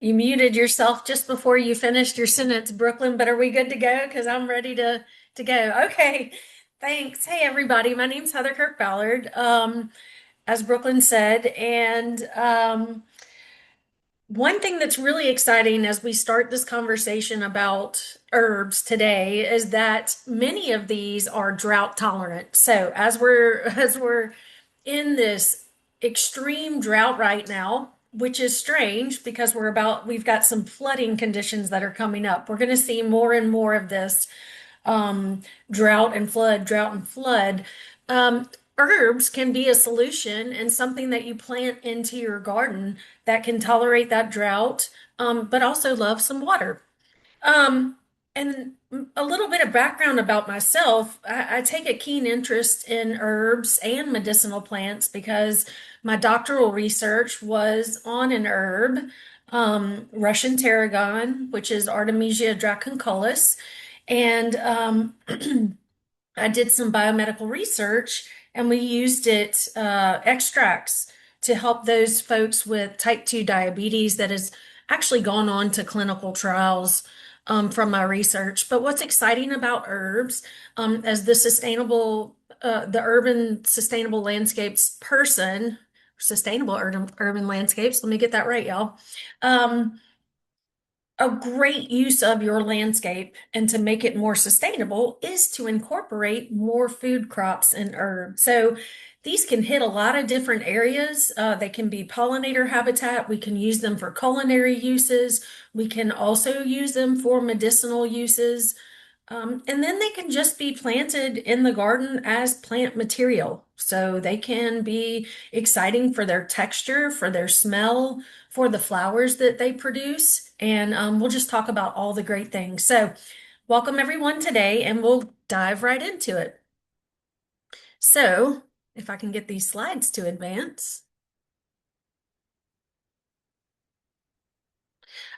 You muted yourself just before you finished your sentence, Brooklyn, but are we good to go? Because I'm ready to go. Okay, thanks. Hey, everybody. My name's Heather Kirk-Ballard, as Brooklyn said. And one thing that's really exciting as we start this conversation about herbs today is that many of these are drought tolerant. So as we're in this extreme drought right now, which is strange because we've got some flooding conditions that are coming up. We're going to see more and more of this drought and flood. Um, Herbs can be a solution and something that you plant into your garden that can tolerate that drought, but also love some water. Um, and a little bit of background about myself. I take a keen interest in herbs and medicinal plants because my doctoral research was on an herb, Russian tarragon, which is Artemisia draconculus. And I did some biomedical research and we used extracts to help those folks with type 2 diabetes that has actually gone on to clinical trials from my research. But what's exciting about herbs, as the urban sustainable landscapes person, sustainable urban landscapes, let me get that right, y'all. Um, a great use of your landscape and to make it more sustainable is to incorporate more food crops and herbs. So these can hit a lot of different areas. They can be pollinator habitat. We can use them for culinary uses. We can also use them for medicinal uses. And then they can just be planted in the garden as plant material. So they can be exciting for their texture, for their smell, for the flowers that they produce. And we'll just talk about all the great things. So, welcome everyone today, and we'll dive right into it. So, if I can get these slides to advance.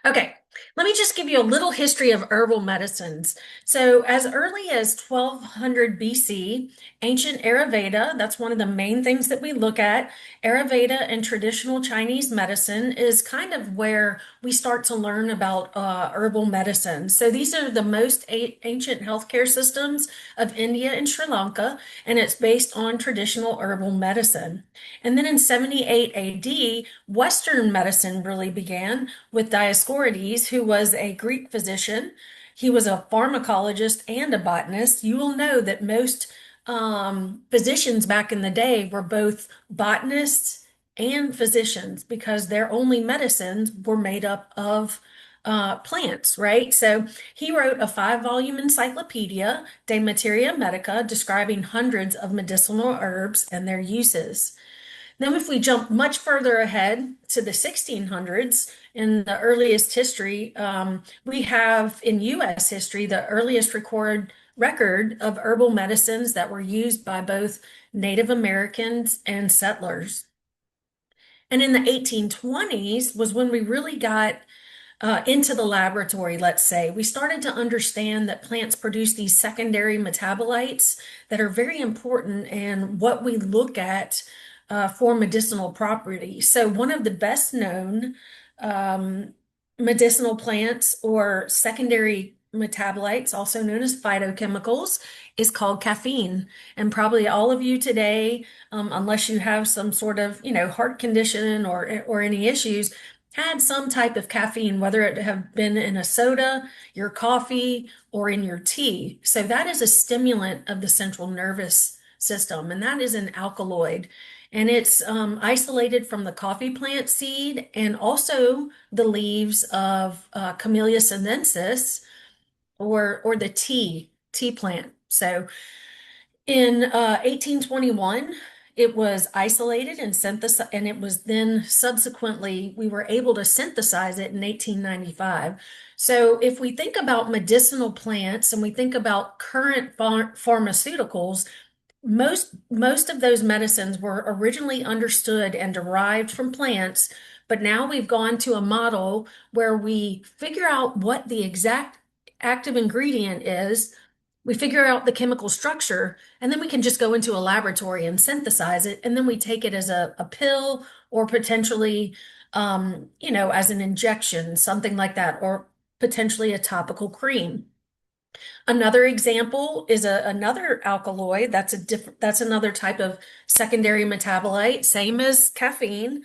Okay, let me just give you a little history of herbal medicines. So, as early as 1200 BC, ancient Ayurveda, that's one of the main things that we look at. Ayurveda and traditional Chinese medicine is kind of where we start to learn about herbal medicine. So, these are the most ancient healthcare systems of India and Sri Lanka, and it's based on traditional herbal medicine. And then in 78 AD, Western medicine really began with Dioscorides, who was a Greek physician. He was a pharmacologist and a botanist. You will know that most physicians back in the day were both botanists and physicians because their only medicines were made up of plants, right? So he wrote a 5-volume encyclopedia, De Materia Medica, describing hundreds of medicinal herbs and their uses. Now, if we jump much further ahead to the 1600s, in the earliest history, we have in US history the earliest recorded record of herbal medicines that were used by both Native Americans and settlers. And in the 1820s was when we really got into the laboratory, let's say. We started to understand that plants produce these secondary metabolites that are very important and what we look at for medicinal properties. So, one of the best known um, medicinal plants or secondary metabolites, also known as phytochemicals, is called caffeine. And probably all of you today, unless you have some sort of, heart condition or any issues, had some type of caffeine, whether it have been in a soda, your coffee, or in your tea. So that is a stimulant of the central nervous system, and that is an alkaloid. And it's isolated from the coffee plant seed and also the leaves of Camellia sinensis or the tea plant. So in 1821, it was isolated and synthesized, and it was then subsequently we were able to synthesize it in 1895. So if we think about medicinal plants and we think about current pharmaceuticals, most of those medicines were originally understood and derived from plants, but now we've gone to a model where we figure out what the exact active ingredient is, we figure out the chemical structure, and then we can just go into a laboratory and synthesize it, and then we take it as a pill or potentially as an injection, something like that, or potentially a topical cream. Another example is another alkaloid. That's another type of secondary metabolite, same as caffeine,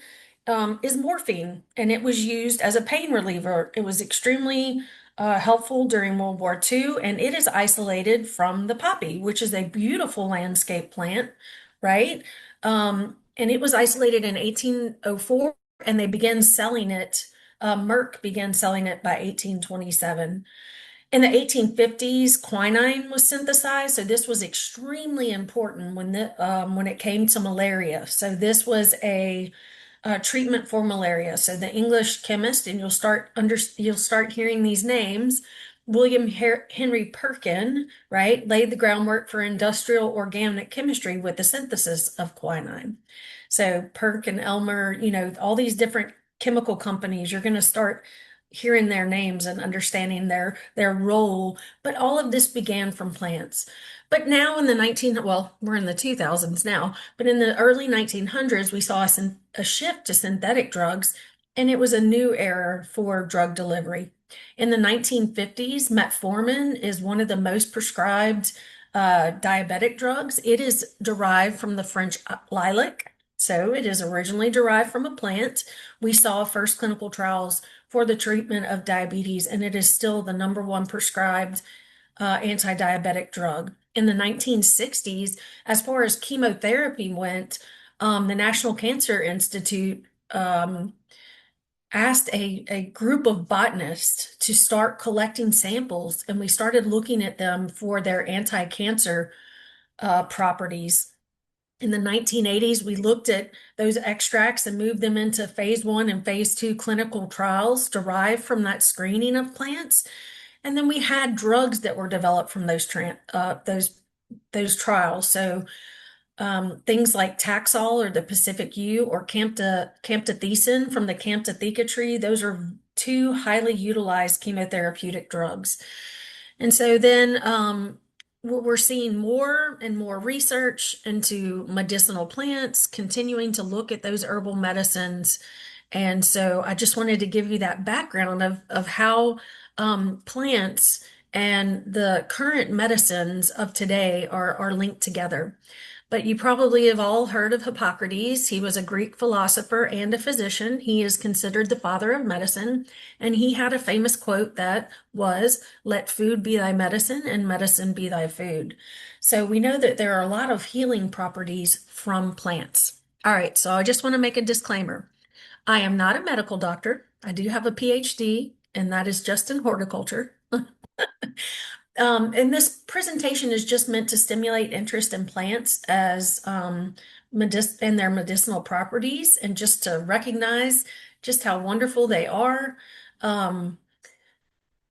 is morphine, and it was used as a pain reliever. It was extremely helpful during World War II, and it is isolated from the poppy, which is a beautiful landscape plant, right? And it was isolated in 1804, and they began selling it. Merck began selling it by 1827. In the 1850s, quinine was synthesized, so this was extremely important when it came to malaria. So this was a treatment for malaria. So the English chemist, and you'll start hearing these names. William Henry Perkin, right, laid the groundwork for industrial organic chemistry with the synthesis of quinine. So Perkin, Elmer, all these different chemical companies, you're going to start hearing their names and understanding their role. But all of this began from plants. But now in we're in the 2000s now, but in the early 1900s, we saw a shift to synthetic drugs, and it was a new era for drug delivery. In the 1950s, metformin is one of the most prescribed diabetic drugs. It is derived from the French lilac, so it is originally derived from a plant. We saw first clinical trials for the treatment of diabetes, and it is still the number one prescribed anti-diabetic drug. In the 1960s, as far as chemotherapy went, the National Cancer Institute asked a group of botanists to start collecting samples, and we started looking at them for their anti-cancer properties. In the 1980s, we looked at those extracts and moved them into phase 1 and phase 2 clinical trials derived from that screening of plants. And then we had drugs that were developed from those trials. So things like Taxol or the Pacific Yew or camptothecin from the Camptotheca tree, those are two highly utilized chemotherapeutic drugs. And so then we're seeing more and more research into medicinal plants, continuing to look at those herbal medicines. And so I just wanted to give you that background of how plants and the current medicines of today are linked together. But you probably have all heard of Hippocrates. He was a Greek philosopher and a physician. He is considered the father of medicine. And he had a famous quote that was, "Let food be thy medicine and medicine be thy food." So we know that there are a lot of healing properties from plants. All right, so I just want to make a disclaimer. I am not a medical doctor. I do have a PhD, and that is just in horticulture. And this presentation is just meant to stimulate interest in plants as and their medicinal properties, and just to recognize just how wonderful they are.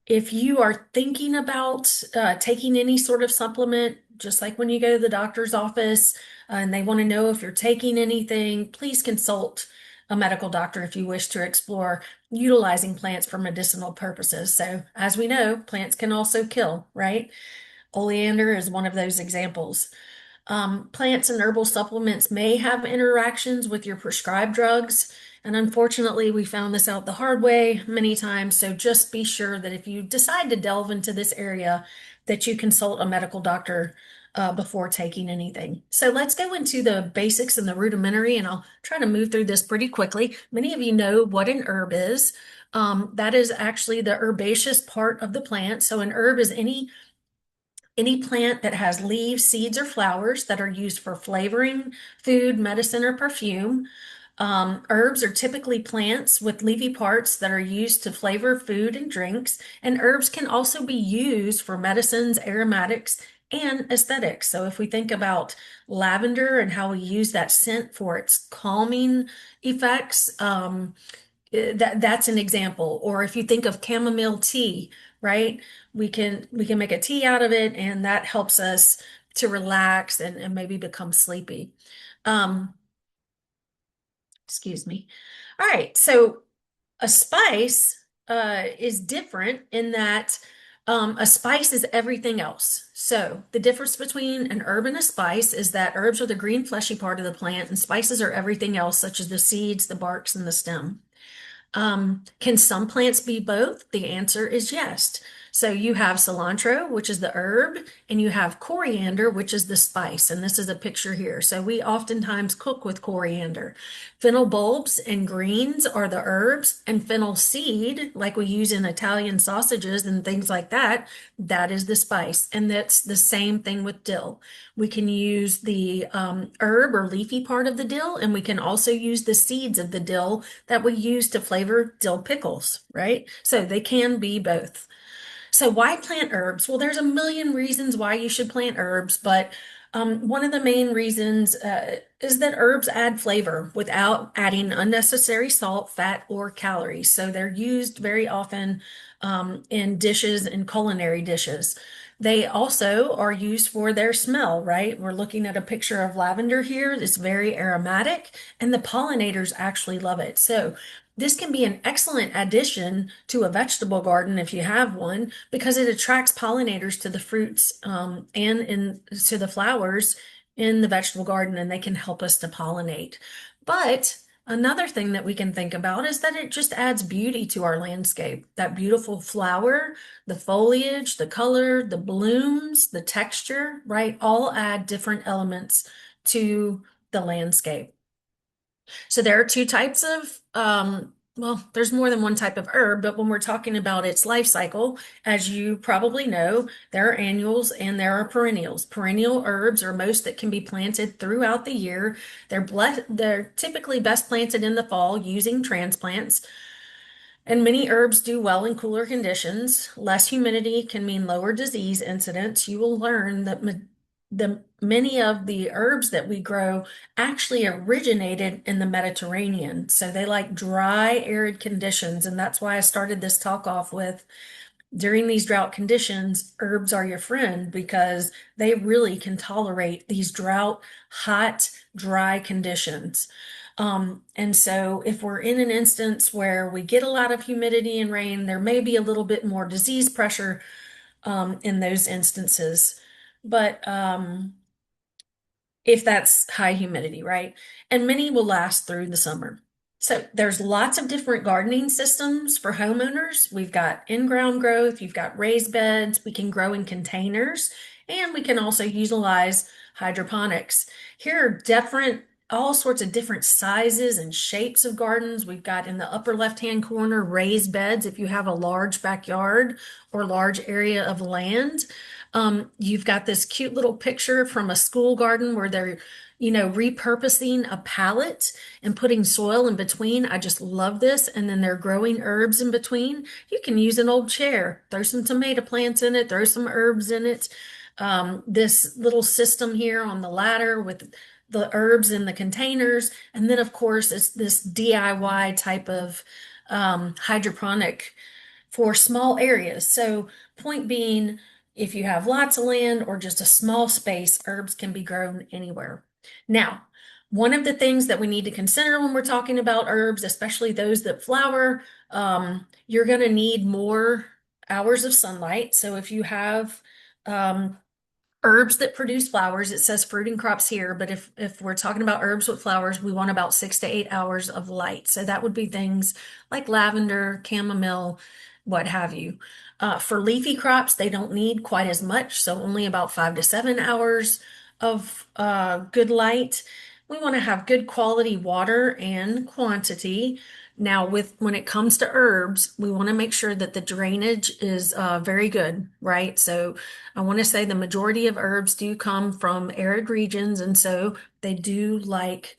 If you are thinking about taking any sort of supplement, just like when you go to the doctor's office and they want to know if you're taking anything, please consult a medical doctor if you wish to explore utilizing plants for medicinal purposes. So, as we know, plants can also kill, right? Oleander is one of those examples. Plants and herbal supplements may have interactions with your prescribed drugs. And unfortunately, we found this out the hard way many times. So just be sure that if you decide to delve into this area, that you consult a medical doctor before taking anything. So let's go into the basics and the rudimentary, and I'll try to move through this pretty quickly. Many of you know what an herb is. That is actually the herbaceous part of the plant. So an herb is any plant that has leaves, seeds, or flowers that are used for flavoring food, medicine, or perfume. Herbs are typically plants with leafy parts that are used to flavor food and drinks, and herbs can also be used for medicines, aromatics, and aesthetics. So if we think about lavender and how we use that scent for its calming effects, that's an example. Or if you think of chamomile tea, right? We can make a tea out of it, and that helps us to relax and maybe become sleepy. Um, excuse me. All right, so a spice is different in that a spice is everything else. So the difference between an herb and a spice is that herbs are the green fleshy part of the plant, and spices are everything else, such as the seeds, the barks, and the stem. Can some plants be both? The answer is yes. So you have cilantro, which is the herb, and you have coriander, which is the spice. And this is a picture here. So we oftentimes cook with coriander. Fennel bulbs and greens are the herbs, and fennel seed, like we use in Italian sausages and things like that, that is the spice. And that's the same thing with dill. We can use the herb or leafy part of the dill, and we can also use the seeds of the dill that we use to flavor dill pickles, right? So they can be both. So why plant herbs? Well, there's a million reasons why you should plant herbs, but one of the main reasons is that herbs add flavor without adding unnecessary salt, fat, or calories. So they're used very often in dishes and culinary dishes. They also are used for their smell, right? We're looking at a picture of lavender here. It's very aromatic, and the pollinators actually love it. So this can be an excellent addition to a vegetable garden if you have one because it attracts pollinators to the fruits to the flowers in the vegetable garden, and they can help us to pollinate. But another thing that we can think about is that it just adds beauty to our landscape. That beautiful flower, the foliage, the color, the blooms, the texture, right? All add different elements to the landscape. So there are two types of, well, there's more than one type of herb, but when we're talking about its life cycle, as you probably know, there are annuals and there are perennials. Perennial herbs are most that can be planted throughout the year. They're typically best planted in the fall using transplants. And many herbs do well in cooler conditions. Less humidity can mean lower disease incidence. You will learn that many of the herbs that we grow actually originated in the Mediterranean. So they like dry, arid conditions. And that's why I started this talk off with during these drought conditions, herbs are your friend because they really can tolerate these drought, hot, dry conditions. And so if we're in an instance where we get a lot of humidity and rain, there may be a little bit more disease pressure in those instances. But if that's high humidity, right? And many will last through the summer. So there's lots of different gardening systems for homeowners. We've got in-ground growth, you've got raised beds, we can grow in containers, and we can also utilize hydroponics. Here are all sorts of different sizes and shapes of gardens. We've got in the upper left-hand corner raised beds if you have a large backyard or large area of land. You've got this cute little picture from a school garden where they're, repurposing a pallet and putting soil in between. I just love this. And then they're growing herbs in between. You can use an old chair, throw some tomato plants in it, throw some herbs in it. This little system here on the ladder with the herbs in the containers. And then, of course, it's this DIY type of hydroponic for small areas. So, point being, if you have lots of land or just a small space, herbs can be grown anywhere. Now, one of the things that we need to consider when we're talking about herbs, especially those that flower, you're going to need more hours of sunlight. So if you have herbs that produce flowers, it says fruiting crops here, but if we're talking about herbs with flowers, we want about 6 to 8 hours of light. So that would be things like lavender, chamomile, what have you. For leafy crops, they don't need quite as much, so only about 5 to 7 hours of good light. We want to have good quality water and quantity. Now, when it comes to herbs, we want to make sure that the drainage is very good, right? So I want to say the majority of herbs do come from arid regions, and so they do like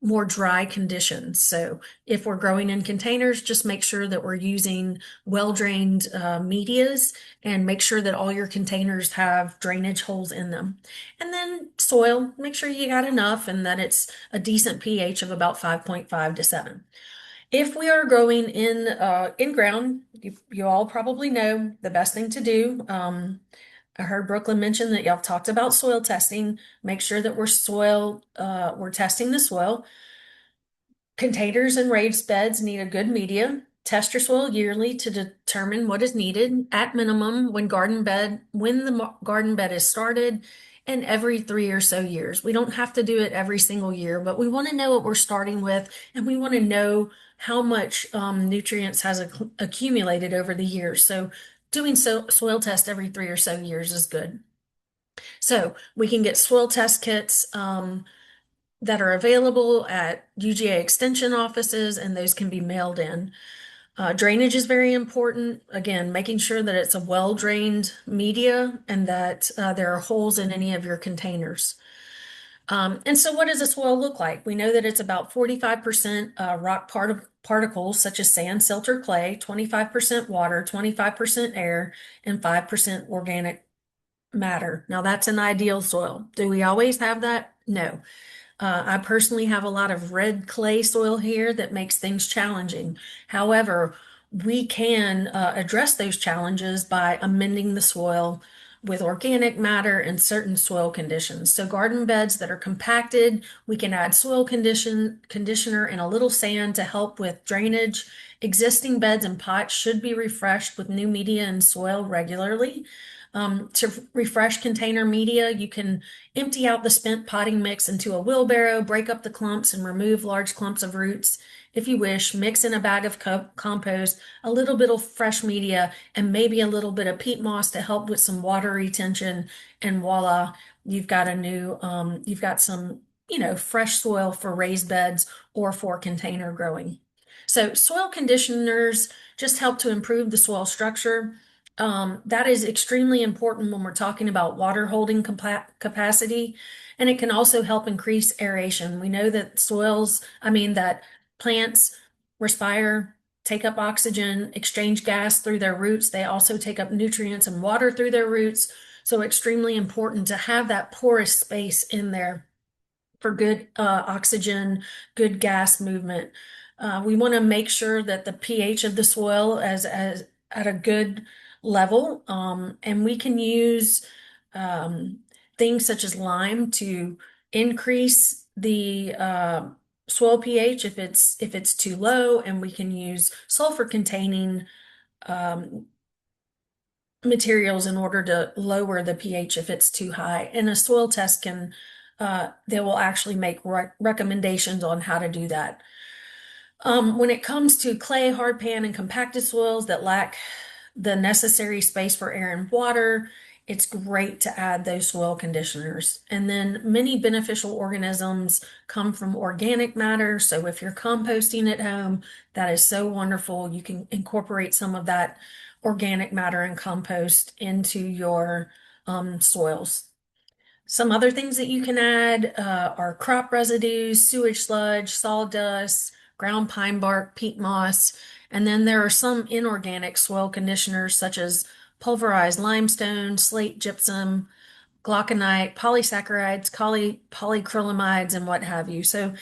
more dry conditions. So if we're growing in containers, just make sure that we're using well-drained medias and make sure that all your containers have drainage holes in them. And then soil, make sure you got enough and that it's a decent pH of about 5.5 to 7. If we are growing in ground, you all probably know the best thing to do. I heard Brooklyn mention that y'all talked about soil testing. Make sure that we're testing the soil. Containers and raised beds need a good media. Test your soil yearly to determine what is needed at minimum when the garden bed is started and every 3 or so years. We don't have to do it every single year, but we want to know what we're starting with, and we want to know how much nutrients has accumulated over the years. So doing soil test every 3 or so years is good. So we can get soil test kits that are available at UGA extension offices, and those can be mailed in. Drainage is very important. Again, making sure that it's a well-drained media and that there are holes in any of your containers. And so what does a soil look like? We know that it's about 45% rock particles such as sand, silt, or clay, 25% water, 25% air, and 5% organic matter. Now that's an ideal soil. Do we always have that? No. I personally have a lot of red clay soil here that makes things challenging. However, we can address those challenges by amending the soil with organic matter and certain soil conditions. So garden beds that are compacted, we can add soil conditioner and a little sand to help with drainage. Existing beds and pots should be refreshed with new media and soil regularly. To refresh container media, you can empty out the spent potting mix into a wheelbarrow, break up the clumps, and remove large clumps of roots. If you wish, mix in a bag of compost, a little bit of fresh media, and maybe a little bit of peat moss to help with some water retention. And voila, you've got some, fresh soil for raised beds or for container growing. So soil conditioners just help to improve the soil structure. That is extremely important when we're talking about water holding capacity, and it can also help increase aeration. We know that that plants respire, take up oxygen, exchange gas through their roots. They also take up nutrients and water through their roots. So extremely important to have that porous space in there for good oxygen, good gas movement. We want to make sure that the pH of the soil is at a good level, and we can use um, things such as lime to increase the soil pH if it's too low, and we can use sulfur containing um, materials in order to lower the pH if it's too high. And a soil test they will actually make recommendations on how to do that. When it comes to clay, hard pan, and compacted soils that lack the necessary space for air and water, it's great to add those soil conditioners. And then many beneficial organisms come from organic matter. So if you're composting at home, that is so wonderful. You can incorporate some of that organic matter and compost into your soils. Some other things that you can add are crop residues, sewage sludge, sawdust, ground pine bark, peat moss, and then there are some inorganic soil conditioners such as pulverized limestone, slate gypsum, glauconite, polysaccharides, polycrylamides, and what have you. So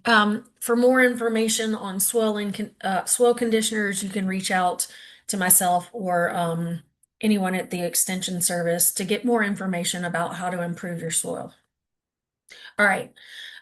for more information on soil conditioners, you can reach out to myself or anyone at the Extension Service to get more information about how to improve your soil. All right.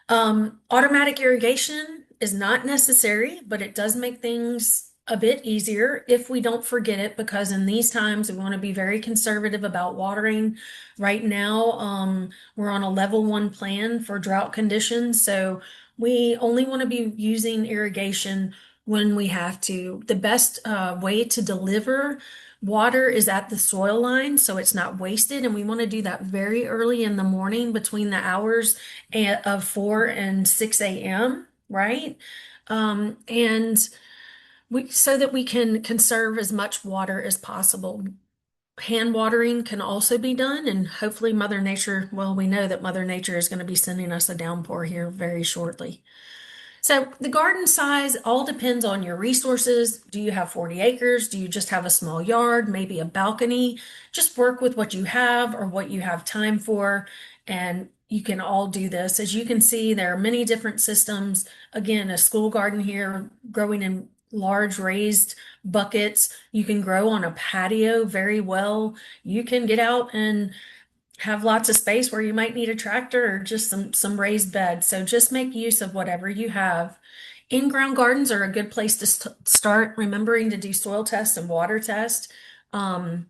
Automatic irrigation is not necessary, but it does make things a bit easier if we don't forget it, because in these times we want to be very conservative about watering. Right now, we're on a level 1 plan for drought conditions, so we only want to be using irrigation when we have to. The best way to deliver water is at the soil line, so it's not wasted, and we want to do that very early in the morning between the hours of 4 and 6 a.m., right? And so that we can conserve as much water as possible. Hand watering can also be done, and hopefully Mother Nature, well, we know that Mother Nature is going to be sending us a downpour here very shortly. So the garden size all depends on your resources. Do you have 40 acres? Do you just have a small yard, maybe a balcony? Just work with what you have or what you have time for, and you can all do this. As you can see, there are many different systems. Again, a school garden here growing in large raised buckets. You can grow on a patio very well. You can get out and have lots of space where you might need a tractor or just some raised beds. So just make use of whatever you have. In-ground gardens are a good place to start, remembering to do soil tests and water tests. Um,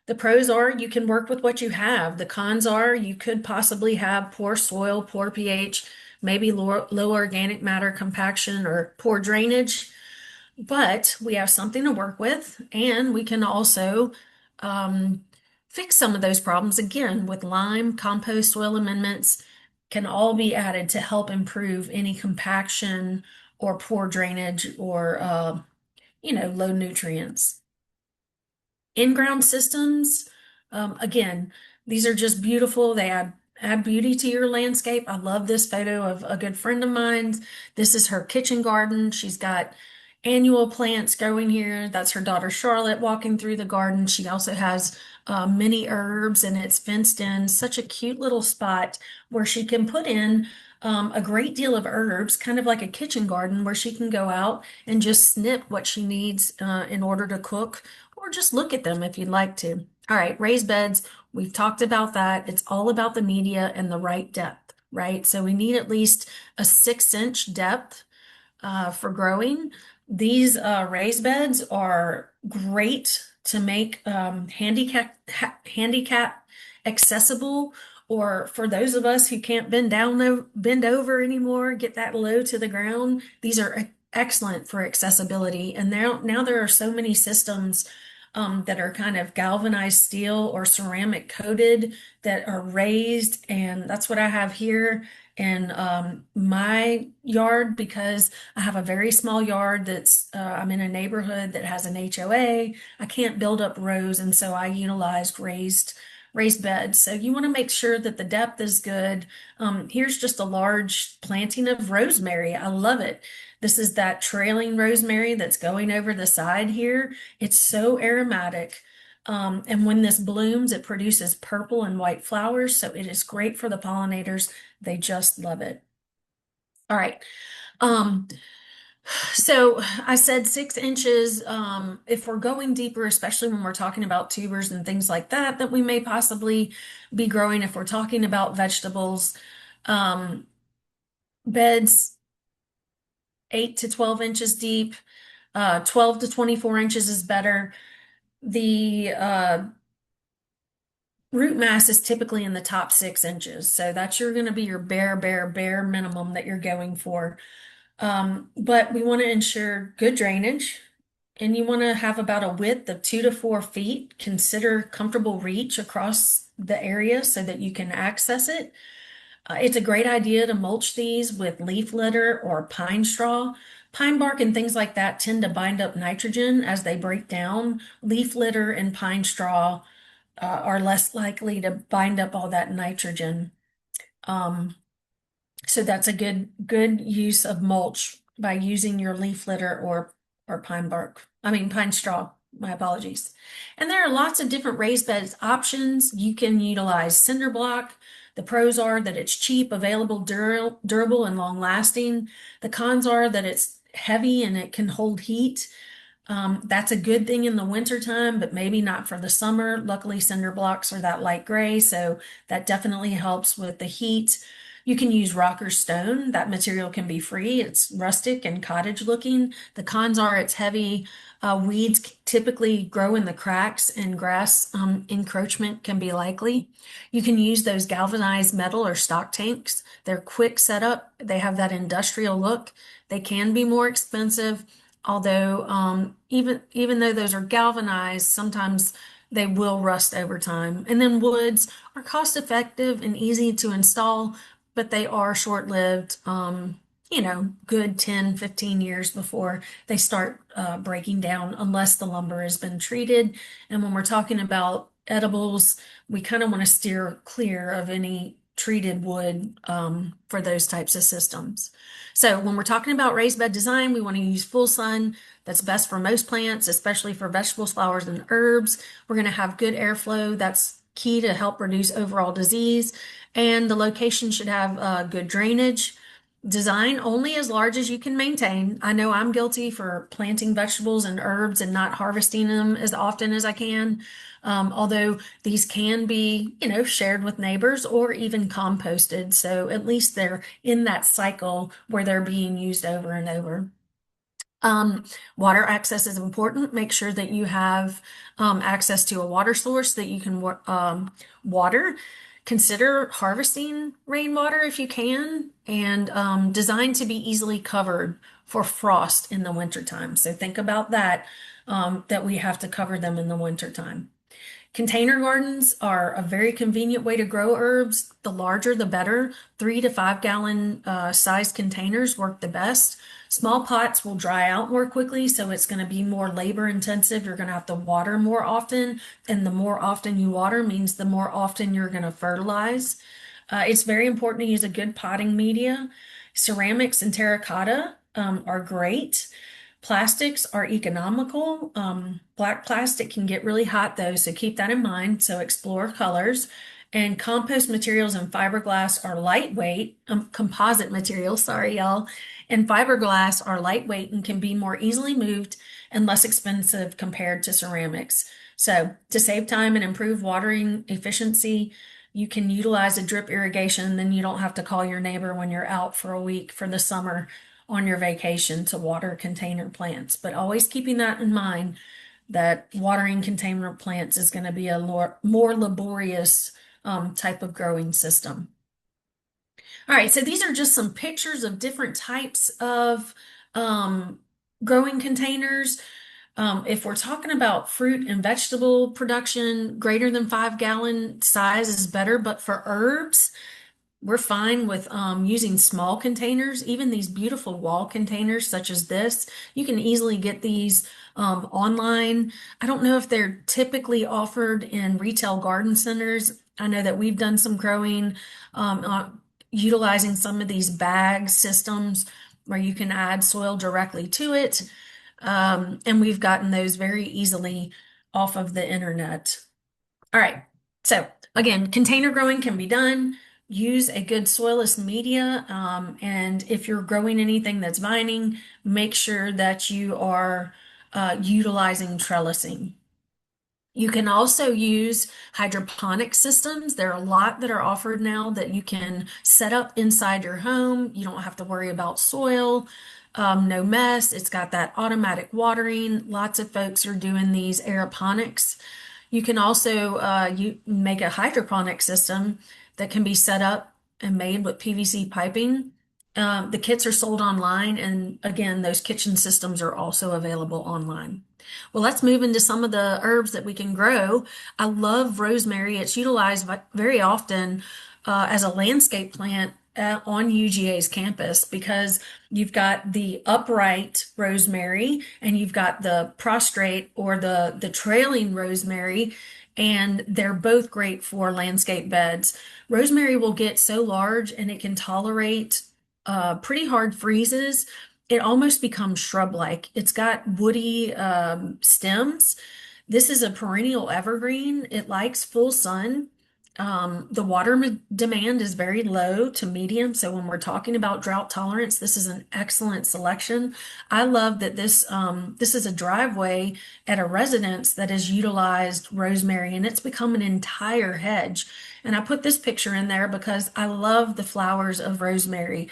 The pros are you can work with what you have. The cons are you could possibly have poor soil, poor pH, maybe low organic matter compaction or poor drainage, but we have something to work with, and we can also um, fix some of those problems again with lime, compost, soil amendments can all be added to help improve any compaction or poor drainage or low nutrients. In-ground systems, again, these are just beautiful. They add beauty to your landscape. I love this photo of a good friend of mine. This is her kitchen garden. She's got annual plants growing here. That's her daughter Charlotte walking through the garden. She also has many herbs, and it's fenced in. Such a cute little spot where she can put in a great deal of herbs, kind of like a kitchen garden where she can go out and just snip what she needs in order to cook, or just look at them if you'd like to. All right, raised beds, we've talked about that. It's all about the media and the right depth, right? So we need at least a 6-inch depth for growing. These raised beds are great to make handicap accessible, or for those of us who can't bend over anymore, get that low to the ground. These are excellent for accessibility. And now there are so many systems that are kind of galvanized steel or ceramic coated that are raised, and that's what I have here in my yard because I have a very small yard I'm in a neighborhood that has an HOA. I can't build up rows, and so I utilized raised beds. So you want to make sure that the depth is good. Here's just a large planting of rosemary. I love it. This is that trailing rosemary that's going over the side here. It's so aromatic. And when this blooms, it produces purple and white flowers. So it is great for the pollinators. They just love it. All right. Um, so I said 6 inches. If we're going deeper, especially when we're talking about tubers and things like that, that we may possibly be growing if we're talking about vegetables. Um, Beds 8 to 12 inches deep, 12 to 24 inches is better. The root mass is typically in the top 6 inches. So that's going to be your bare minimum that you're going for. But we want to ensure good drainage, and you want to have about a width of 2 to 4 feet. Consider comfortable reach across the area so that you can access it. It's a great idea to mulch these with leaf litter or pine straw. Pine bark and things like that tend to bind up nitrogen as they break down. Leaf litter and pine straw are less likely to bind up all that nitrogen. Um, so that's a good use of mulch by using your leaf litter or pine straw. My apologies. And there are lots of different raised beds options. You can utilize cinder block. The pros are that it's cheap, available, durable, and long lasting. The cons are that it's heavy and it can hold heat. That's a good thing in the wintertime, but maybe not for the summer. Luckily, cinder blocks are that light gray, so that definitely helps with the heat. You can use rocker stone. That material can be free. It's rustic and cottage looking. The cons are it's heavy. Weeds typically grow in the cracks, and grass encroachment can be likely. You can use those galvanized metal or stock tanks. They're quick setup. They have that industrial look. They can be more expensive. Although, even though those are galvanized, sometimes they will rust over time. And then woods are cost effective and easy to install, but they are short-lived, good 10, 15 years before they start breaking down unless the lumber has been treated. And when we're talking about edibles, we kind of want to steer clear of any treated wood for those types of systems. So when we're talking about raised bed design, we want to use full sun. That's best for most plants, especially for vegetables, flowers, and herbs. We're going to have good airflow. That's key to help reduce overall disease. And the location should have good drainage. Design only as large as you can maintain. I know I'm guilty for planting vegetables and herbs and not harvesting them as often as I can. Although these can be, shared with neighbors or even composted. So at least they're in that cycle where they're being used over and over. Um, Water access is important. Make sure that you have access to a water source that you can water. Consider harvesting rainwater if you can, and designed to be easily covered for frost in the wintertime. So think about that, that we have to cover them in the wintertime. Container gardens are a very convenient way to grow herbs. The larger, the better. 3 to 5 gallon sized containers work the best. Small pots will dry out more quickly, so it's going to be more labor intensive. You're going to have to water more often, and the more often you water means the more often you're going to fertilize. It's very important to use a good potting media. Ceramics and terracotta are great. Plastics are economical. Black plastic can get really hot though, so keep that in mind. So explore colors. And compost materials and fiberglass are lightweight, composite materials, sorry, y'all. And fiberglass are lightweight and can be more easily moved and less expensive compared to ceramics. So to save time and improve watering efficiency, you can utilize a drip irrigation, then you don't have to call your neighbor when you're out for a week for the summer on your vacation to water container plants. But always keeping that in mind that watering container plants is going to be a more laborious type of growing system. All right, so these are just some pictures of different types of growing containers. If we're talking about fruit and vegetable production, greater than 5 gallon size is better, but for herbs, we're fine with using small containers, even these beautiful wall containers such as this. You can easily get these online. I don't know if they're typically offered in retail garden centers. I know that we've done some growing utilizing some of these bag systems where you can add soil directly to it. And we've gotten those very easily off of the internet. All right, so again, container growing can be done. Use a good soilless media, and if you're growing anything that's vining, make sure that you are utilizing trellising. You can also use hydroponic systems. There are a lot that are offered now that you can set up inside your home. You don't have to worry about soil, no mess. It's got that automatic watering. Lots of folks are doing these aeroponics. You can also you make a hydroponic system that can be set up and made with PVC piping. The kits are sold online, and again, those kitchen systems are also available online. Well, let's move into some of the herbs that we can grow. I love rosemary. It's utilized very often as a landscape plant on UGA's campus because you've got the upright rosemary and you've got the prostrate or the trailing rosemary, and they're both great for landscape beds. Rosemary will get so large and it can tolerate pretty hard freezes. It almost becomes shrub-like. It's got woody stems. This is a perennial evergreen. It likes full sun. The water demand is very low to medium. So when we're talking about drought tolerance, this is an excellent selection. I love that this is a driveway at a residence that has utilized rosemary, and it's become an entire hedge. And I put this picture in there because I love the flowers of rosemary,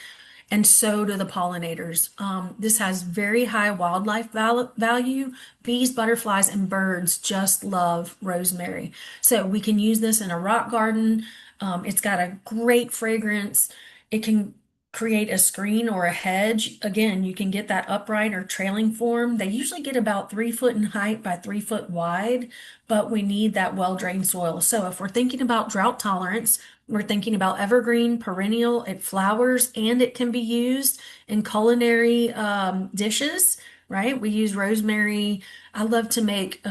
and so do the pollinators. This has very high wildlife value. Bees, butterflies, and birds just love rosemary. So we can use this in a rock garden. It's got a great fragrance. It can create a screen or a hedge. Again, you can get that upright or trailing form. They usually get about 3 foot in height by 3 foot wide, but we need that well-drained soil. So if we're thinking about drought tolerance, we're thinking about evergreen, perennial, it flowers, and it can be used in culinary dishes, right? We use rosemary. I love to make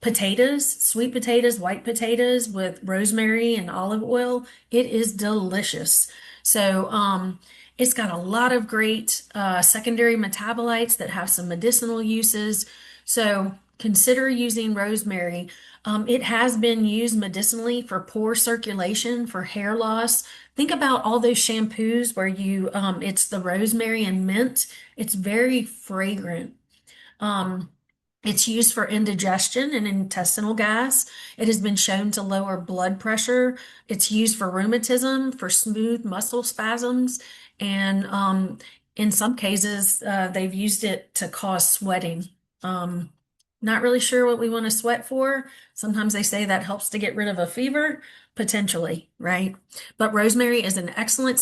potatoes, sweet potatoes, white potatoes with rosemary and olive oil. It is delicious. So it's got a lot of great secondary metabolites that have some medicinal uses. So consider using rosemary. It has been used medicinally for poor circulation, for hair loss. Think about all those shampoos where it's the rosemary and mint. It's very fragrant. Um, it's used for indigestion and intestinal gas. It has been shown to lower blood pressure. It's used for rheumatism, for smooth muscle spasms, and In some cases, they've used it to cause sweating. Um, Not really sure what we want to sweat for. Sometimes they say that helps to get rid of a fever, potentially, right? But rosemary is an excellent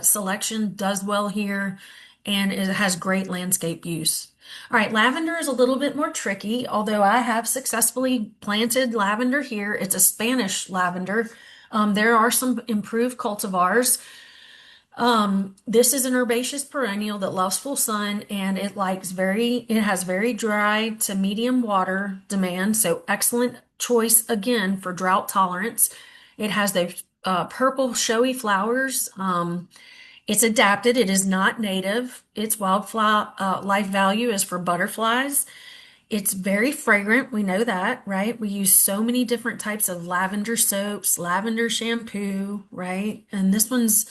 selection, does well here, and it has great landscape use. All right, lavender is a little bit more tricky, although I have successfully planted lavender here. It's a Spanish lavender. There are some improved cultivars. This is an herbaceous perennial that loves full sun and it has very dry to medium water demand. So excellent choice again for drought tolerance. It has those purple showy flowers. It's adapted. It is not native. Its wildflower life value is for butterflies. It's very fragrant. We know that, right? We use so many different types of lavender soaps, lavender shampoo, right? And this one's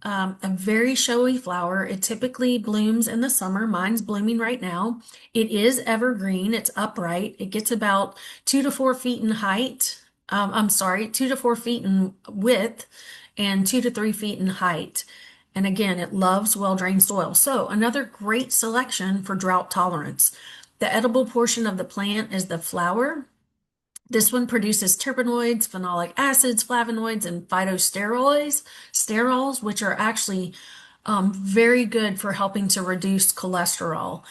a very showy flower. It typically blooms in the summer. Mine's blooming right now. It is evergreen. It's upright. It gets about 2 to 4 feet in height. I'm sorry, 2 to 4 feet in width and 2 to 3 feet in height. And again, it loves well-drained soil. So another great selection for drought tolerance. The edible portion of the plant is the flower. This one produces terpenoids, phenolic acids, flavonoids, and sterols, which are actually very good for helping to reduce cholesterol.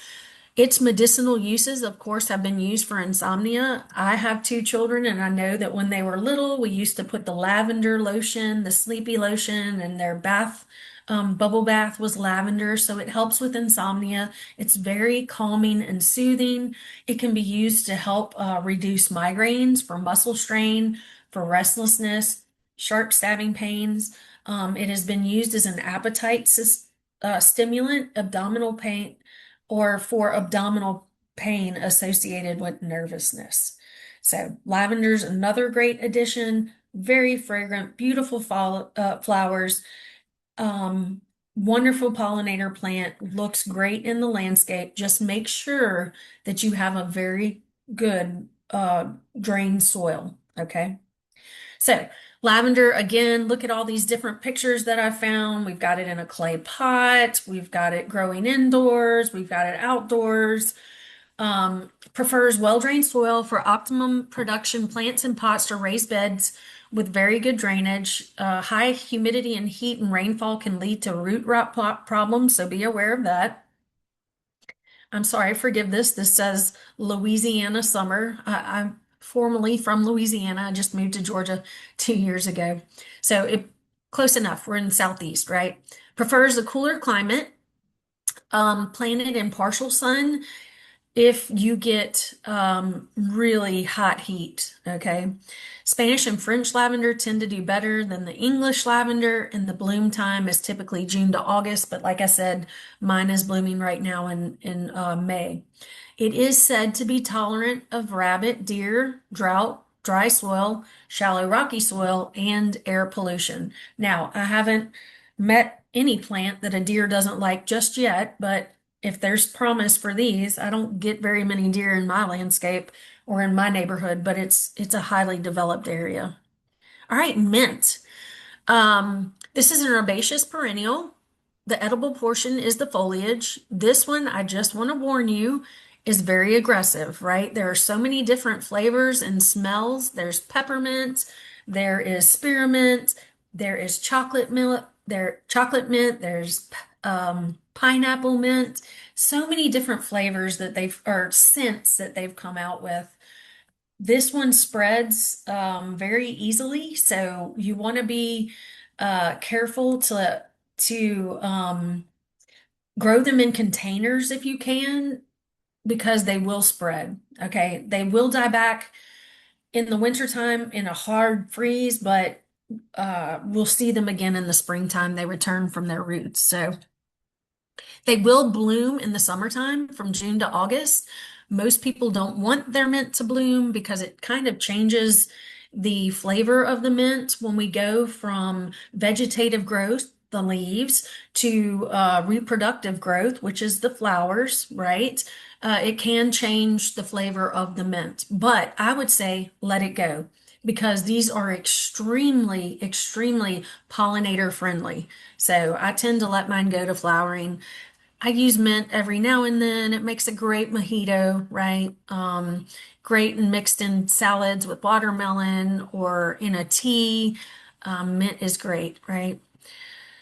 Its medicinal uses, of course, have been used for insomnia. I have 2 children, and I know that when they were little, we used to put the lavender lotion, the sleepy lotion, and their bubble bath was lavender, so it helps with insomnia. It's very calming and soothing. It can be used to help reduce migraines, for muscle strain, for restlessness, sharp stabbing pains. It has been used as an appetite stimulant, abdominal pain, or for abdominal pain associated with nervousness. So lavender's another great addition, very fragrant, beautiful flowers, um, wonderful pollinator plant, looks great in the landscape. Just make sure that you have a very good drained soil, okay? So lavender, again, look at all these different pictures that I found. We've got it in a clay pot. We've got it growing indoors. We've got it outdoors. Prefers well-drained soil for optimum production. Plants in pots or raised beds with very good drainage. High humidity and heat and rainfall can lead to root rot problems, so be aware of that. I'm sorry, forgive this. This says Louisiana summer. I'm formerly from Louisiana. I just moved to Georgia 2 years ago. So close enough. We're in the southeast, right? Prefers a cooler climate. Planted in partial sun if you get really hot heat, okay? Spanish and French lavender tend to do better than the English lavender, and the bloom time is typically June to August, but like I said, mine is blooming right now in May. It is said to be tolerant of rabbit, deer, drought, dry soil, shallow rocky soil, and air pollution. Now, I haven't met any plant that a deer doesn't like just yet, but if there's promise for these, I don't get very many deer in my landscape or in my neighborhood, but it's a highly developed area. All right, mint. This is an herbaceous perennial. The edible portion is the foliage. This one, I just want to warn you, is very aggressive, right? There are so many different flavors and smells. There's peppermint, there is spearmint, there is chocolate mint, there's pineapple mint, so many different flavors or scents that they've come out with. This one spreads very easily, so you want to be careful to grow them in containers if you can, because they will spread. Okay, they will die back in the wintertime in a hard freeze, but we'll see them again in the springtime. They return from their roots. So they will bloom in the summertime from June to August. Most people don't want their mint to bloom because it kind of changes the flavor of the mint when we go from vegetative growth, the leaves, to reproductive growth, which is the flowers, right? It can change the flavor of the mint, but I would say let it go because these are extremely, extremely pollinator friendly. So I tend to let mine go to flowering. I use mint every now and then. It makes a great mojito, right? Great and mixed in salads with watermelon or in a tea. Mint is great, right?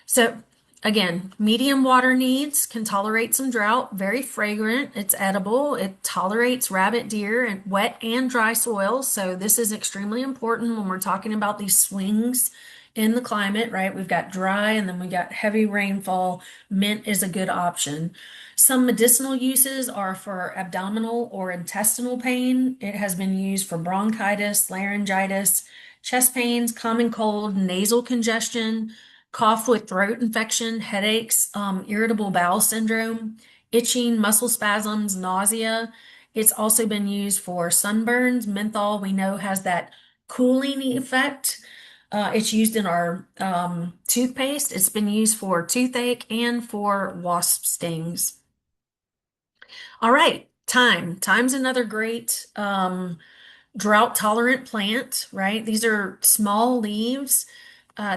So again, medium water needs, can tolerate some drought, very fragrant, it's edible, it tolerates rabbit, deer, and wet and dry soil. So this is extremely important when we're talking about these swings in the climate, right? We've got dry and then we got heavy rainfall. Mint is a good option. Some medicinal uses are for abdominal or intestinal pain. It has been used for bronchitis, laryngitis, chest pains, common cold, nasal congestion, cough with throat infection, headaches, irritable bowel syndrome, itching, muscle spasms, nausea. It's also been used for sunburns. Menthol, we know, has that cooling effect. It's used in our toothpaste. It's been used for toothache and for wasp stings. All right, thyme. Thyme's another great drought tolerant plant, right? These are small leaves.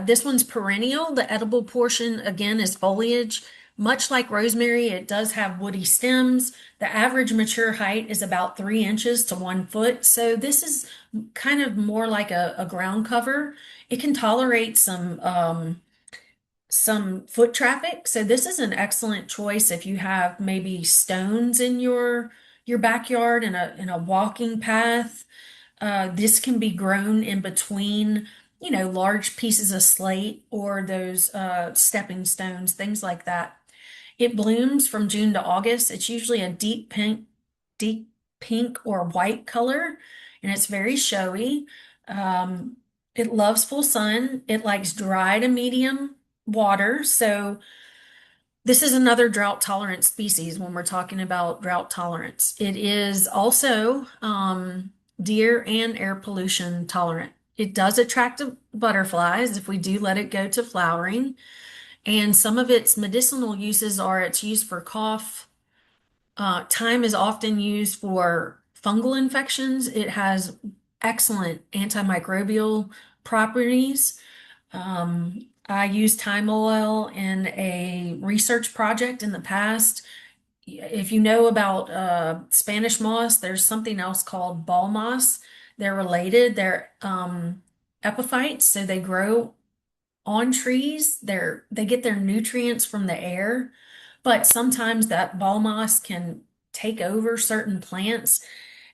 This one's perennial. The edible portion, again, is foliage. Much like rosemary, it does have woody stems. The average mature height is about 3 inches to 1 foot. So this is kind of more like a ground cover. It can tolerate some foot traffic. So this is an excellent choice if you have maybe stones in your backyard and a walking path. This can be grown in between, large pieces of slate or those stepping stones, things like that. It blooms from June to August. It's usually a deep pink or white color, and it's very showy. Um, it loves full sun. It likes dry to medium water. So this is another drought tolerant species when we're talking about drought tolerance. It is also deer and air pollution tolerant. It does attract butterflies if we do let it go to flowering. And some of its medicinal uses are it's used for cough. Thyme is often used for fungal infections. It has excellent antimicrobial properties. I used thyme oil in a research project in the past. If you know about Spanish moss, there's something else called ball moss. They're related. They're epiphytes, so they grow on trees. They get their nutrients from the air, but sometimes that ball moss can take over certain plants.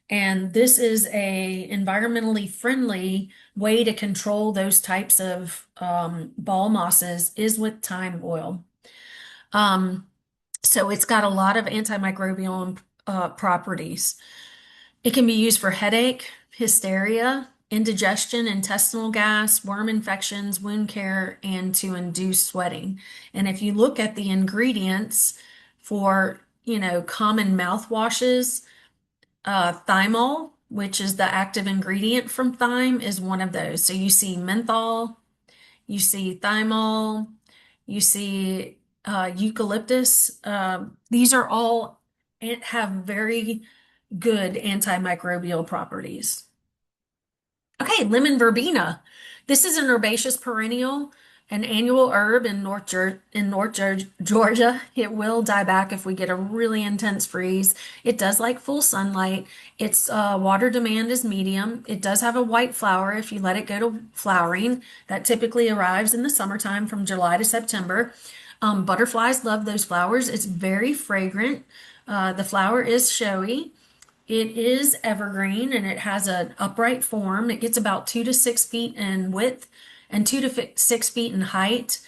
And this is a environmentally friendly way to control those types of ball mosses is with thyme oil. Um, so it's got a lot of antimicrobial properties. It can be used for headache, hysteria, indigestion, intestinal gas, worm infections, wound care, and to induce sweating. And if you look at the ingredients for, common mouthwashes, thymol, which is the active ingredient from thyme, is one of those. So you see menthol, you see thymol, you see eucalyptus. These are all have very good antimicrobial properties. Okay, lemon verbena. This is an herbaceous perennial, an annual herb in Georgia. It will die back if we get a really intense freeze. It does like full sunlight. Its water demand is medium. It does have a white flower if you let it go to flowering. That typically arrives in the summertime from July to September. Butterflies love those flowers. It's very fragrant. The flower is showy. It is evergreen and it has an upright form. It gets about 2 to 6 feet in width and 2 to 6 feet in height.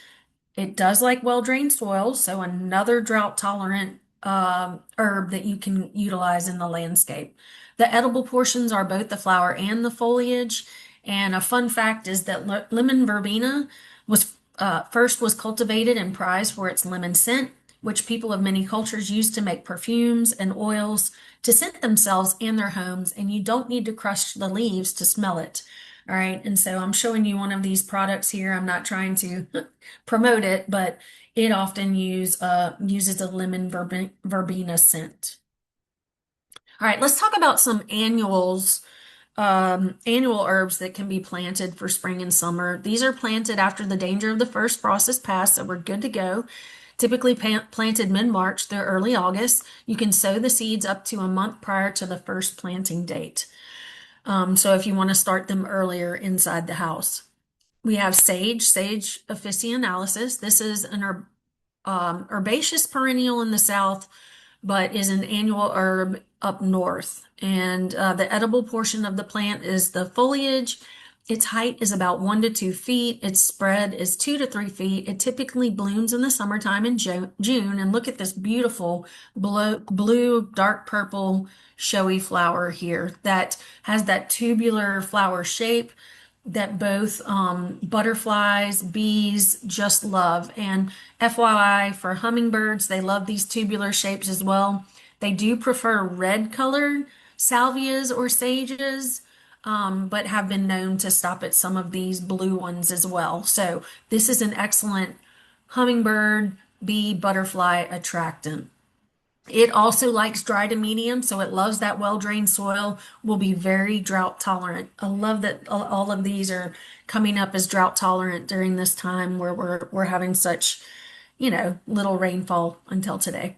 It does like well-drained soil, so another drought-tolerant herb that you can utilize in the landscape. The edible portions are both the flower and the foliage. And a fun fact is that lemon verbena was first was cultivated and prized for its lemon scent, which people of many cultures use to make perfumes and oils to scent themselves and their homes, and you don't need to crush the leaves to smell it. All right, and so I'm showing you one of these products here. I'm not trying to promote it, but it often uses a lemon verbena scent. All right, let's talk about some annual herbs that can be planted for spring and summer. These are planted after the danger of the first frost is past, so we're good to go. typically planted mid-March through early August. You can sow the seeds up to a month prior to the first planting date. So if you want to start them earlier inside the house. We have Sage officinalis. This is an herbaceous perennial in the south, but is an annual herb up north. And the edible portion of the plant is the foliage. Its height is about 1 to 2 feet. Its spread is 2 to 3 feet. It typically blooms in the summertime in June. And look at this beautiful blue, dark purple, showy flower here that has that tubular flower shape that both butterflies, bees just love. And FYI, for hummingbirds, they love these tubular shapes as well. They do prefer red colored salvias or sages, but have been known to stop at some of these blue ones as well. So this is an excellent hummingbird, bee, butterfly attractant. It also likes dry to medium, so it loves that well-drained soil, will be very drought tolerant. I love that all of these are coming up as drought tolerant during this time where we're having such, little rainfall until today.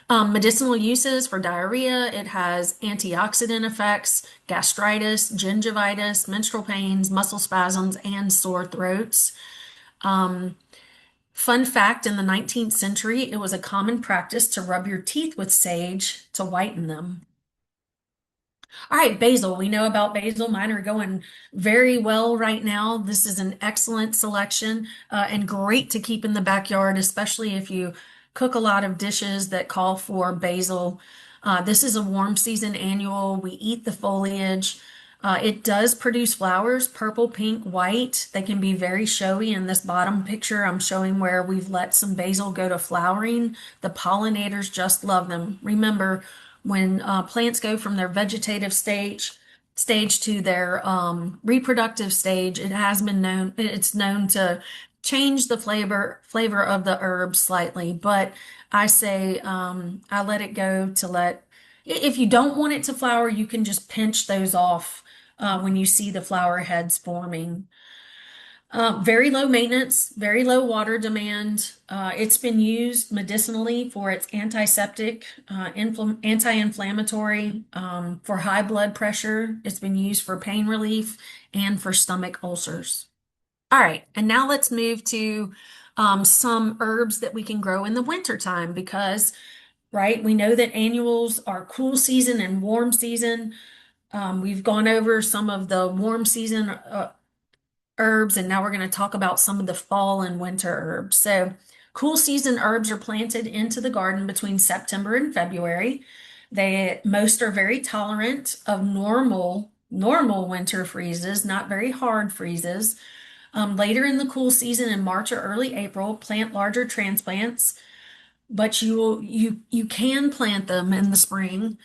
Medicinal uses for diarrhea, it has antioxidant effects, gastritis, gingivitis, menstrual pains, muscle spasms, and sore throats. Fun fact, in the 19th century, it was a common practice to rub your teeth with sage to whiten them. All right, basil. We know about basil. Mine are going very well right now. This is an excellent selection and great to keep in the backyard, especially if you cook a lot of dishes that call for basil. This is a warm season annual. We eat the foliage. It does produce flowers, purple, pink, white. They can be very showy. In this bottom picture, I'm showing where we've let some basil go to flowering. The pollinators just love them. Remember, when plants go from their vegetative stage to their reproductive stage, it's known to change the flavor of the herb slightly. But I say I let it go to let. If you don't want it to flower, you can just pinch those off when you see the flower heads forming. Very low maintenance, very low water demand. It's been used medicinally for its antiseptic, anti-inflammatory, for high blood pressure. It's been used for pain relief and for stomach ulcers. All right, and now let's move to some herbs that we can grow in the wintertime because, right, we know that annuals are cool season and warm season. We've gone over some of the warm season herbs, and now we're going to talk about some of the fall and winter herbs. So, cool season herbs are planted into the garden between September and February. Most are very tolerant of normal winter freezes, not very hard freezes. Later in the cool season in March or early April, plant larger transplants, but you can plant them in the spring.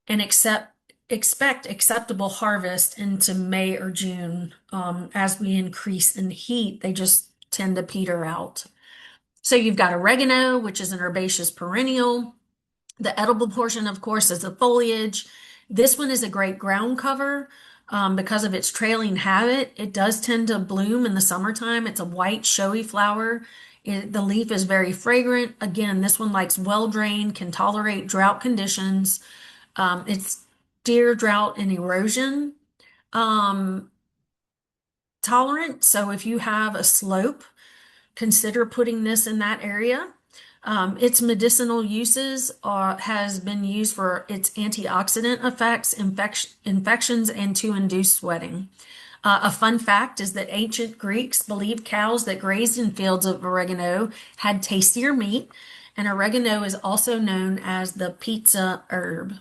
And expect acceptable harvest into May or June. As we increase in heat, they just tend to peter out. So you've got oregano, which is an herbaceous perennial. The edible portion, of course, is the foliage. This one is a great ground cover because of its trailing habit. It does tend to bloom in the summertime. It's a white, showy flower. The leaf is very fragrant. Again, this one likes well-drained, can tolerate drought conditions. It's deer, drought, and erosion tolerant. So if you have a slope, consider putting this in that area. Its medicinal uses has been used for its antioxidant effects, infections, and to induce sweating. A fun fact is that ancient Greeks believed cows that grazed in fields of oregano had tastier meat, and oregano is also known as the pizza herb.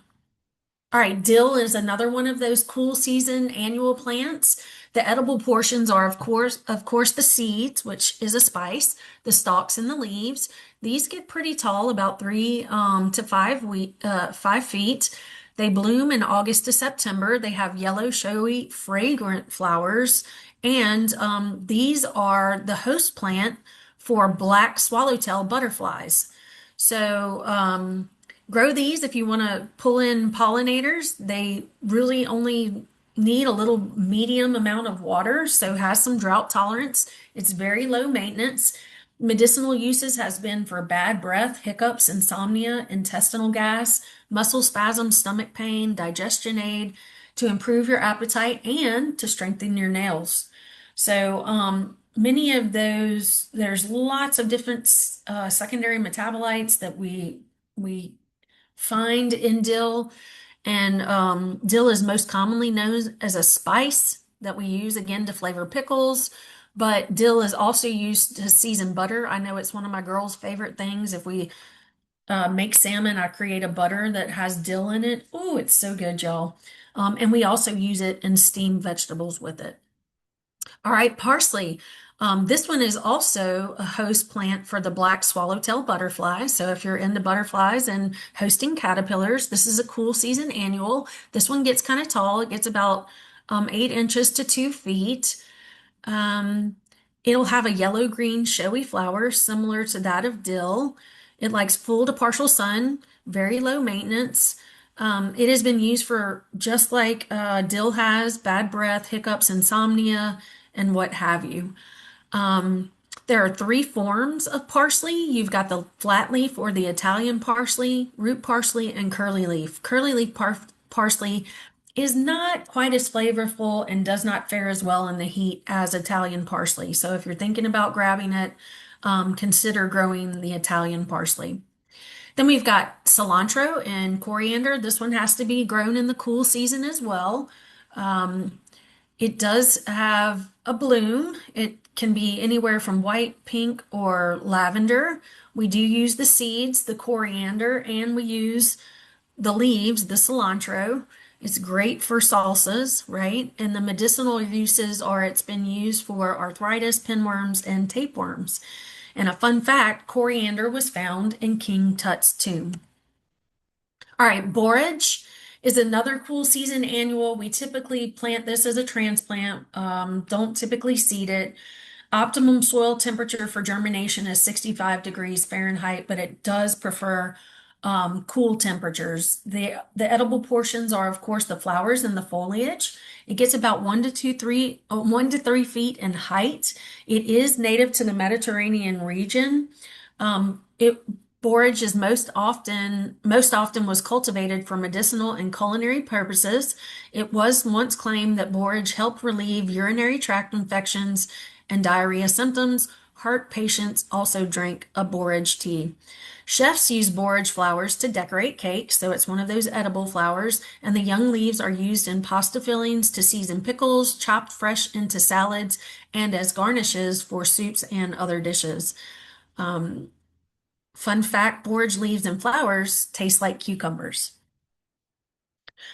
All right, dill is another one of those cool season annual plants. The edible portions are, of course, the seeds, which is a spice, the stalks and the leaves. These get pretty tall, about 3 to 5 feet. They bloom in August to September. They have yellow, showy, fragrant flowers, and these are the host plant for black swallowtail butterflies. So, grow these if you want to pull in pollinators. They really only need a little medium amount of water, so has some drought tolerance. It's very low maintenance. Medicinal uses has been for bad breath, hiccups, insomnia, intestinal gas, muscle spasms, stomach pain, digestion aid, to improve your appetite and to strengthen your nails. So, many of those, there's lots of different secondary metabolites that we find in dill, and dill is most commonly known as a spice that we use again to flavor pickles. But dill is also used to season butter. I know it's one of my girls' favorite things. If we make salmon, I create a butter that has dill in it. Oh, it's so good, y'all. And we also use it in steamed vegetables with it. All right, parsley. This one is also a host plant for the black swallowtail butterfly. So if you're into butterflies and hosting caterpillars, this is a cool season annual. This one gets kind of tall. It gets about 8 inches to 2 feet. Um, it'll have a yellow-green showy flower similar to that of dill. It likes full to partial sun, very low maintenance. It has been used for just like dill has, bad breath, hiccups, insomnia, and what have you. Um, there are three forms of parsley. You've got the flat leaf or the Italian parsley, root parsley, and curly leaf. Curly leaf parsley is not quite as flavorful and does not fare as well in the heat as Italian parsley. So if you're thinking about grabbing it, consider growing the Italian parsley. Then we've got cilantro and coriander. This one has to be grown in the cool season as well. Um, it does have a bloom. It can be anywhere from white, pink, or lavender. We do use the seeds, the coriander, and we use the leaves, the cilantro. It's great for salsas, right? And the medicinal uses are it's been used for arthritis, pinworms, and tapeworms. And a fun fact, coriander was found in King Tut's tomb. All right, borage is another cool season annual. We typically plant this as a transplant, don't typically seed it. Optimum soil temperature for germination is 65 degrees Fahrenheit, but it does prefer cool temperatures. The edible portions are, of course, the flowers and the foliage. It gets about 1 to 3 feet in height. It is native to the Mediterranean region. It Borage is most often was cultivated for medicinal and culinary purposes. It was once claimed that borage helped relieve urinary tract infections and diarrhea symptoms. Heart patients also drink a borage tea. Chefs use borage flowers to decorate cakes, so it's one of those edible flowers, and the young leaves are used in pasta fillings to season pickles, chopped fresh into salads, and as garnishes for soups and other dishes. Um, Fun fact, borage leaves and flowers taste like cucumbers.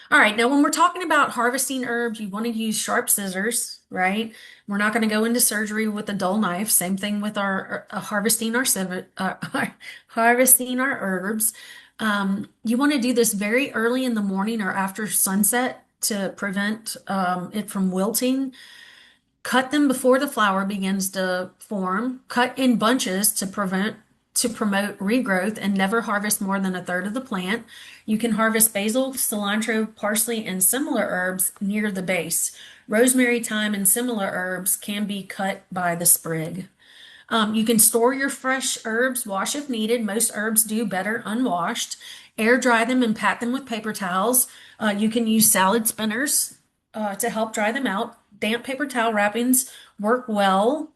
All right, now when we're talking about harvesting herbs, you want to use sharp scissors, right? We're not going to go into surgery with a dull knife. Same thing with our harvesting our herbs. You want to do this very early in the morning or after sunset to prevent it from wilting. Cut them before the flower begins to form. Cut in bunches to promote regrowth, and never harvest more than a third of the plant. You can harvest basil, cilantro, parsley, and similar herbs near the base. Rosemary, thyme, and similar herbs can be cut by the sprig. You can store your fresh herbs, wash if needed. Most herbs do better unwashed. Air dry them and pat them with paper towels. You can use salad spinners to help dry them out. Damp paper towel wrappings work well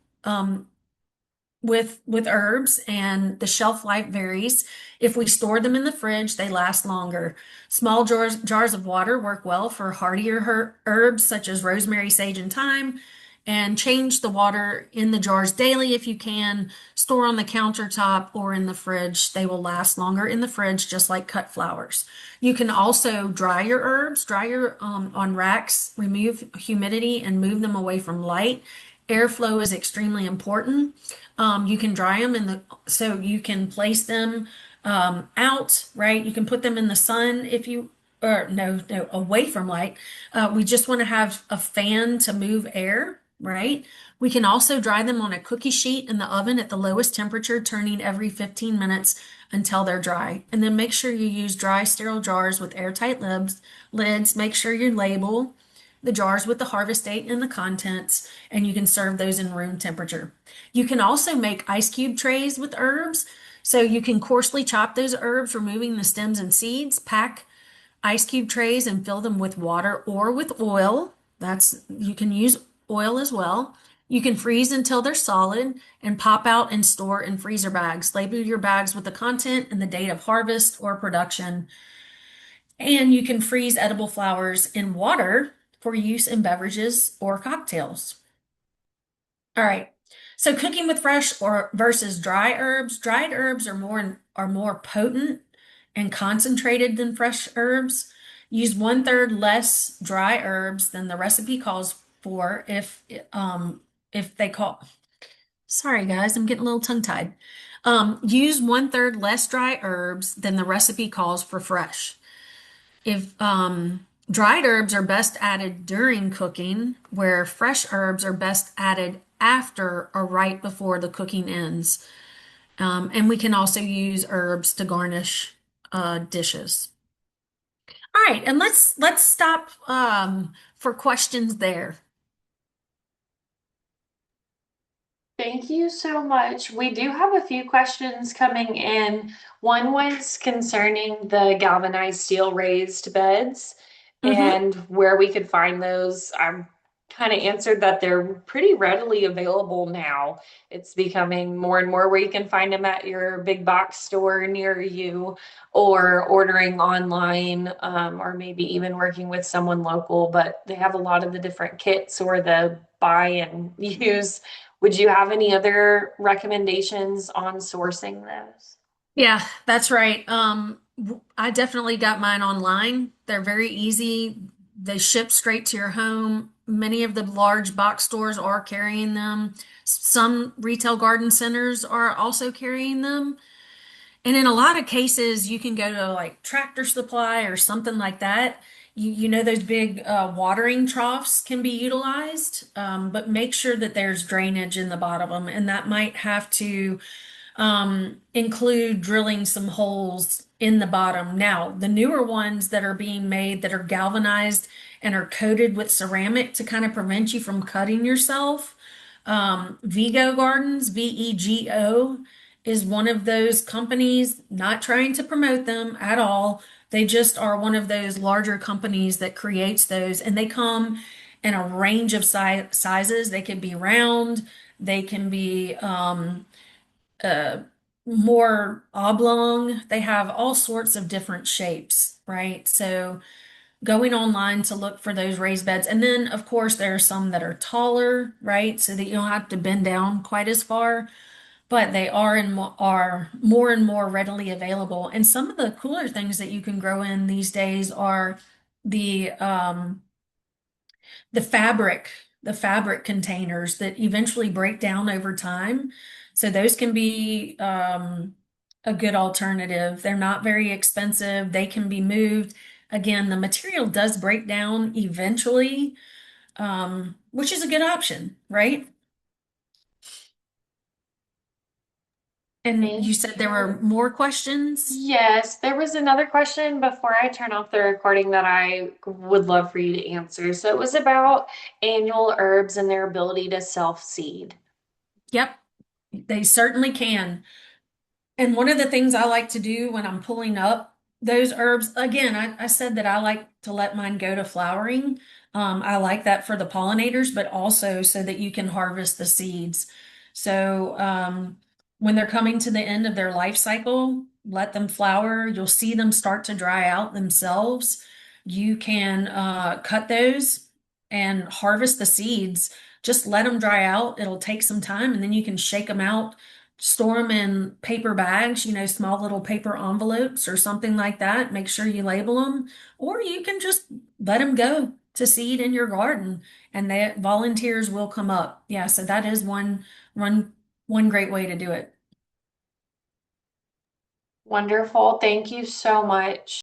with herbs, and the shelf life varies. If we store them in the fridge, they last longer. Small jars of water work well for hardier herbs such as rosemary, sage, and thyme. And change the water in the jars daily if you can. Store on the countertop or in the fridge. They will last longer in the fridge, just like cut flowers. You can also dry your herbs, on racks, remove humidity, and move them away from light. Airflow is extremely important. You can dry them so you can place them out, right? You can put them in the sun or no, away from light. We just want to have a fan to move air, right? We can also dry them on a cookie sheet in the oven at the lowest temperature, turning every 15 minutes until they're dry. And then make sure you use dry, sterile jars with airtight lids. Make sure you label. the jars with the harvest date and the contents, and you can serve those in room temperature. You can also make ice cube trays with herbs. So you can coarsely chop those herbs, removing the stems and seeds, pack ice cube trays and fill them with water or with oil. You can use oil as well. You can freeze until they're solid and pop out and store in freezer bags. Label your bags with the content and the date of harvest or production. And you can freeze edible flowers in water for use in beverages or cocktails. All right. So cooking with fresh or versus dry herbs. Dried herbs are more potent and concentrated than fresh herbs. Use 1/3 less dry herbs than the recipe calls for if they call sorry guys, I'm getting a little tongue-tied. Use 1/3 less dry herbs than the recipe calls for fresh. If dried herbs are best added during cooking, where fresh herbs are best added after or right before the cooking ends. And we can also use herbs to garnish dishes. All right, and let's stop for questions there. Thank you so much. We do have a few questions coming in. One was concerning the galvanized steel raised beds Mm-hmm. and where we could find those. I'm kind of answered that they're pretty readily available now. It's becoming more and more where you can find them at your big box store near you or ordering online, or maybe even working with someone local. But they have a lot of the different kits or the buy and use. Would you have any other recommendations on sourcing those? Yeah, that's right. I definitely got mine online. They're very easy. They ship straight to your home. Many of the large box stores are carrying them. Some retail garden centers are also carrying them. And in a lot of cases, you can go to like Tractor Supply or something like that. You know, those big watering troughs can be utilized, but make sure that there's drainage in the bottom of them, and that might have to include drilling some holes in the bottom. Now, the newer ones that are being made that are galvanized and are coated with ceramic to kind of prevent you from cutting yourself. Vigo Gardens, VEGO, is one of those companies, not trying to promote them at all. They just are one of those larger companies that creates those, and they come in a range of sizes. They can be round, they can be uh, more oblong. They have all sorts of different shapes, right? So going online to look for those raised beds. And then, of course, there are some that are taller, right? So that you don't have to bend down quite as far, but they are more and more readily available. And some of the cooler things that you can grow in these days are the the fabric, the fabric containers that eventually break down over time. So those can be a good alternative. They're not very expensive. They can be moved. Again, the material does break down eventually, which is a good option, right? And you Thank said there were you. more questions? Yes, there was another question before I turn off the recording that I would love for you to answer. So it was about annual herbs and their ability to self-seed. Yep, they certainly can. And one of the things I like to do when I'm pulling up those herbs, again, I said that I like to let mine go to flowering. I like that for the pollinators, but also so that you can harvest the seeds. So when they're coming to the end of their life cycle, let them flower. You'll see them start to dry out themselves. You can cut those and harvest the seeds. Just let them dry out. It'll take some time, and then you can shake them out, store them in paper bags, small little paper envelopes or something like that. Make sure you label them, or you can just let them go to seed in your garden, and that volunteers will come up. Yeah, so that is one great way to do it. Wonderful. Thank you so much.